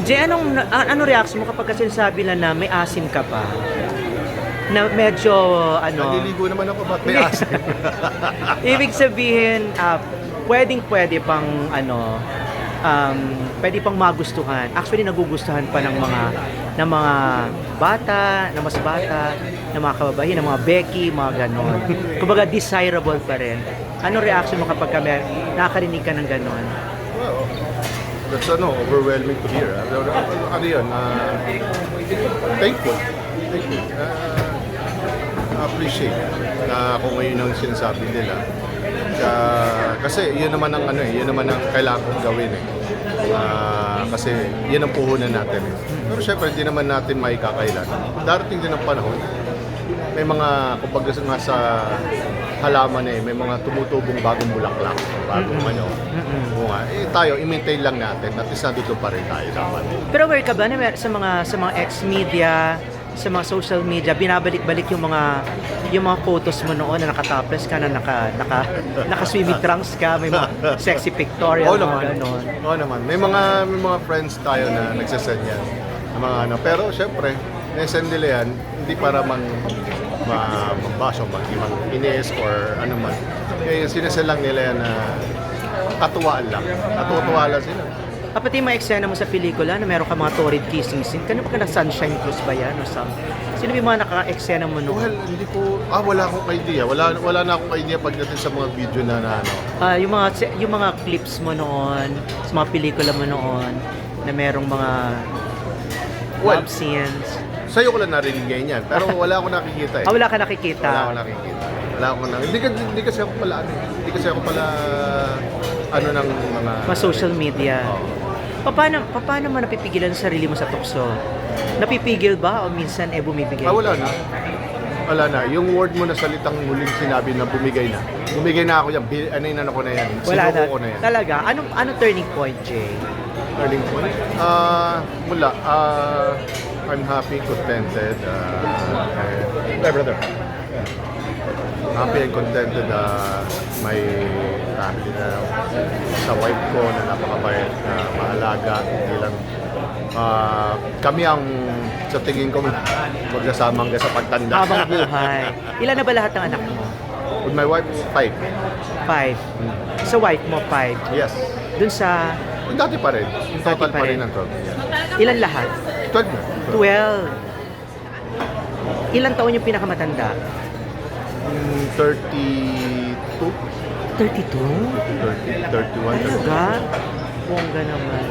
Jay, ano reaction mo kapag sinasabi na may asim ka pa? Na medyo, Naliligo naman ako, ba't may asin? ibig sabihin, pwede pang, pwede pang magustuhan. Actually, nagugustuhan pa ng mga bata, na mas bata, ng mga kababayan, ng mga Becky, mga ganon. Kumbaga, desirable pa rin. Ano reaction mo kapag nakakarinig ka ng ganon? Well, that's overwhelming to hear. Ano yun? Thankful. Thankful. Appreciate na kung ngayon ang sinasabi nila. Kasi yun naman ang yun naman ang kailangan kong gawin kasi yun ang puhunan natin. Pero syempre hindi naman natin maikakailan. Darating din ang panahon. May mga kumbaga nga sa halaman may mga tumutubong bagong bulaklak, bagong bunga. Tayo i-maintain lang natin at isa dito pa rin tayo dapat. Pero aware ka ba na sa mga ex-media, sa mga social media, binabalik-balik yung mga photos mo noon na nakatopless ka, na naka-swimming trunks ka, may mga sexy pictorial, mga ganon. Oo naman. May mga friends tayo na nagsasend yan. Pero syempre, nasend nila yan, hindi para mambaso, mag-inis or ano man. Kaya sinasend lang nila yan na katuwaan lang. Katuwaan lang sila. Pati yung mga eksena mo sa pelikula na meron ka mga torrid kissing scene, kanina pa ka na Sunshine Cruise ba yan o something? Sino yung mga naka-eksena mo noon? Well, hindi ko, wala akong idea. Wala na akong idea pagdating sa mga video na Yung mga clips mo noon, sa mga pelikula mo noon, na merong mga love scenes. Sa'yo ko lang narinig ngayon yan, pero wala akong nakikita Wala ka nakikita? Wala akong nakikita. Hindi kasi ako pala hindi kasi ako pala ng mga social media. Paano mo napipigilan sa sarili mo sa tukso? Napipigil ba o minsan bumibigay? Wala na. Wala na. Yung word mo na salitang muling sinabi na bumigay na. Bumigay na ako yan. Ko na yan. Wala na. Ko na yan. Talaga? Anong turning point, Jay? Turning point? Wala. I'm happy, contented. Brother. Happy and contented my family na sa wife ko na napakabait na maalaga, hindi lang kami ang sa tingin ko magsasama hanggang sa pagtanda. Habang buhay. Ilan na ba lahat ng anak mo? With my wife, 5. 5. Sa wife mo, 5. Yes. Dun sa... Yung dati pa rin. Yung total pa rin ang 12. Ilan lahat? 12 na. 12. Ilan taon yung pinakamatanda? 32. 32? 31. Talaga? Bongga naman.